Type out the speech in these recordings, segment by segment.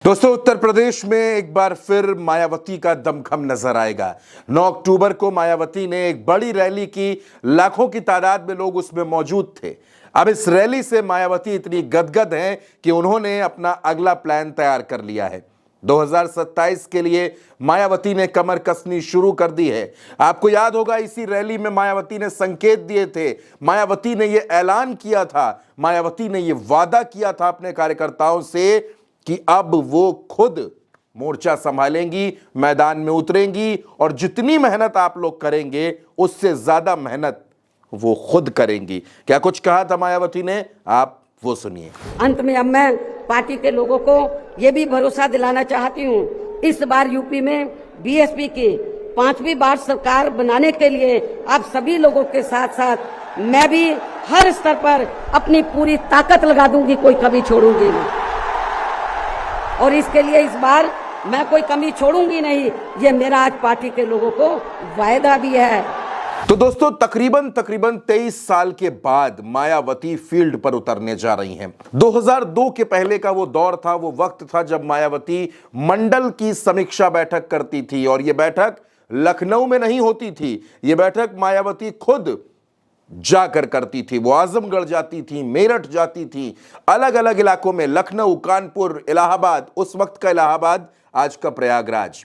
दोस्तों, उत्तर प्रदेश में एक बार फिर मायावती का दमखम नजर आएगा। 9 अक्टूबर को मायावती ने एक बड़ी रैली की, लाखों की तादाद में लोग उसमें मौजूद थे। अब इस रैली से मायावती इतनी गदगद हैं कि उन्होंने अपना अगला प्लान तैयार कर लिया है। 2027 के लिए मायावती ने कमर कसनी शुरू कर दी है। आपको याद होगा, इसी रैली में मायावती ने संकेत दिए थे, मायावती ने यह ऐलान किया था, मायावती ने यह वादा किया था अपने कार्यकर्ताओं से कि अब वो खुद मोर्चा संभालेंगी, मैदान में उतरेंगी और जितनी मेहनत आप लोग करेंगे उससे ज्यादा मेहनत वो खुद करेंगी। क्या कुछ कहा था मायावती ने, आप वो सुनिए। अंत में अब मैं पार्टी के लोगों को ये भी भरोसा दिलाना चाहती हूँ, इस बार यूपी में बीएसपी की 5वीं बार सरकार बनाने के लिए आप सभी लोगों के साथ साथ मैं भी हर स्तर पर अपनी पूरी ताकत लगा दूंगी, कोई कमी छोड़ूंगी नहीं। और इसके लिए इस बार मैं कोई कमी छोड़ूंगी नहीं, ये मेरा आज पार्टी के लोगों को वायदा भी है। तो दोस्तों, तकरीबन 23 साल के बाद मायावती फील्ड पर उतरने जा रही हैं। 2002 के पहले का वो दौर था, वो वक्त था जब मायावती मंडल की समीक्षा बैठक करती थी और ये बैठक लखनऊ में नहीं होती थी। ये बैठक मायावती खुद जाकर करती थी। वो आजमगढ़ जाती थी, मेरठ जाती थी, अलग अलग इलाकों में, लखनऊ, कानपुर, इलाहाबाद, उस वक्त का इलाहाबाद, आज का प्रयागराज।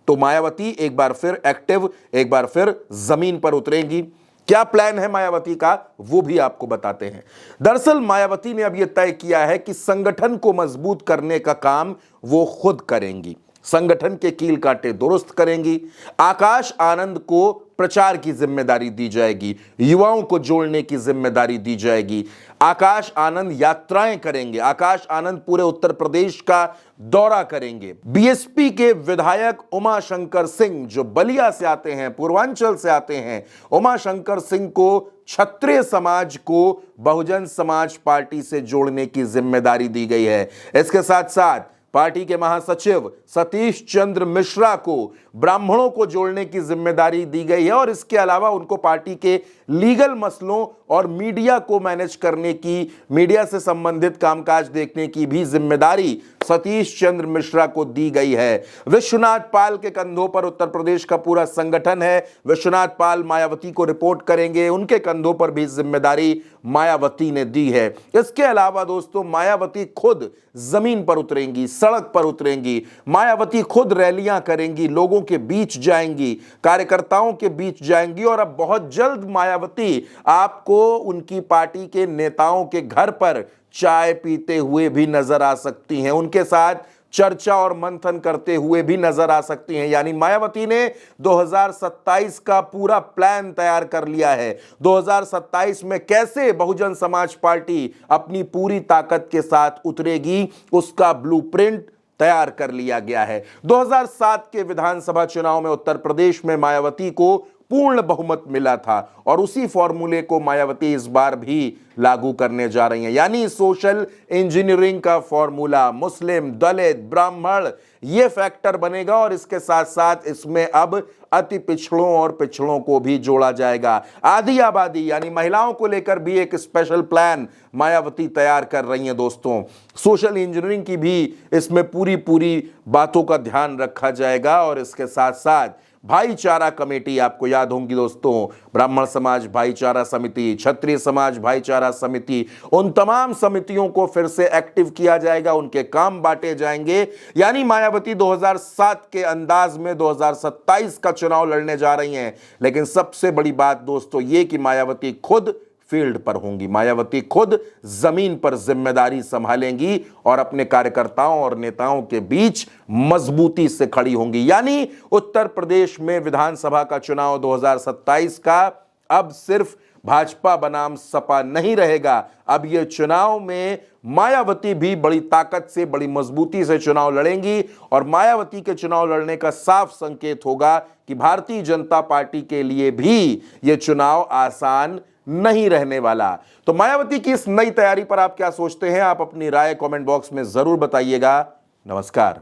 तो मायावती एक बार फिर एक्टिव, एक बार फिर जमीन पर उतरेंगी। क्या प्लान है मायावती का, वो भी आपको बताते हैं। दरअसल मायावती ने अब यह तय किया है कि संगठन को मजबूत करने का काम वो खुद करेंगी। संगठन के कील कांटे दुरुस्त करेंगी। आकाश आनंद को प्रचार की जिम्मेदारी दी जाएगी, युवाओं को जोड़ने की जिम्मेदारी दी जाएगी। आकाश आनंद यात्राएं करेंगे, आकाश आनंद पूरे उत्तर प्रदेश का दौरा करेंगे। बीएसपी के विधायक उमा शंकर सिंह, जो बलिया से आते हैं, पूर्वांचल से आते हैं, उमा शंकर सिंह को क्षत्रिय समाज को बहुजन समाज पार्टी से जोड़ने की जिम्मेदारी दी गई है। इसके साथ साथ पार्टी के महासचिव सतीश चंद्र मिश्रा को ब्राह्मणों को जोड़ने की जिम्मेदारी दी गई है और इसके अलावा उनको पार्टी के लीगल मसलों और मीडिया को मैनेज करने की, मीडिया से संबंधित कामकाज देखने की भी जिम्मेदारी सतीश चंद्र मिश्रा को दी गई है। विश्वनाथ पाल के कंधों पर उत्तर प्रदेश का पूरा संगठन है। विश्वनाथ पाल मायावती को रिपोर्ट करेंगे, उनके कंधों पर भी जिम्मेदारी मायावती ने दी है। इसके अलावा दोस्तों, मायावती खुद जमीन पर उतरेंगी, सड़क पर उतरेंगी, मायावती खुद रैलियां करेंगी, लोगों के बीच जाएंगी, कार्यकर्ताओं के बीच जाएंगी और अब बहुत जल्द मायावती आपको उनकी पार्टी के नेताओं के घर पर चाय पीते हुए भी नजर आ सकती हैं, उनके साथ चर्चा और मंथन करते हुए भी नजर आ सकती हैं। यानी मायावती ने 2027 का पूरा प्लान तैयार कर लिया है। 2027 में कैसे बहुजन समाज पार्टी अपनी पूरी ताकत के साथ उतरेगी, उसका ब्लूप्रिंट तैयार कर लिया गया है। 2007 के विधानसभा चुनाव में उत्तर प्रदेश में मायावती को पूर्ण बहुमत मिला था और उसी फॉर्मूले को मायावती इस बार भी लागू करने जा रही हैं। यानी सोशल इंजीनियरिंग का फॉर्मूला, मुस्लिम, दलित, ब्राह्मण, ये फैक्टर बनेगा और इसके साथ साथ इसमें अब अति पिछड़ों और पिछड़ों को भी जोड़ा जाएगा। आधी आबादी यानी महिलाओं को लेकर भी एक स्पेशल प्लान मायावती तैयार कर रही हैं। दोस्तों, सोशल इंजीनियरिंग की भी इसमें पूरी बातों का ध्यान रखा जाएगा और इसके साथ साथ भाईचारा कमेटी, आपको याद होंगी दोस्तों, ब्राह्मण समाज भाईचारा समिति, क्षत्रिय समाज भाईचारा समिति, उन तमाम समितियों को फिर से एक्टिव किया जाएगा, उनके काम बांटे जाएंगे। यानी मायावती 2007 के अंदाज में 2027 का चुनाव लड़ने जा रही हैं। लेकिन सबसे बड़ी बात दोस्तों ये कि मायावती खुद फील्ड पर होंगी, मायावती खुद जमीन पर जिम्मेदारी संभालेंगी और अपने कार्यकर्ताओं और नेताओं के बीच मजबूती से खड़ी होंगी। यानी उत्तर प्रदेश में विधानसभा का चुनाव 2027 का अब सिर्फ भाजपा बनाम सपा नहीं रहेगा। अब यह चुनाव में मायावती भी बड़ी ताकत से, बड़ी मजबूती से चुनाव लड़ेंगी और मायावती के चुनाव लड़ने का साफ संकेत होगा कि भारतीय जनता पार्टी के लिए भी यह चुनाव आसान नहीं रहने वाला। तो मायावती की इस नई तैयारी पर आप क्या सोचते हैं? आप अपनी राय कमेंट बॉक्स में जरूर बताइएगा। नमस्कार।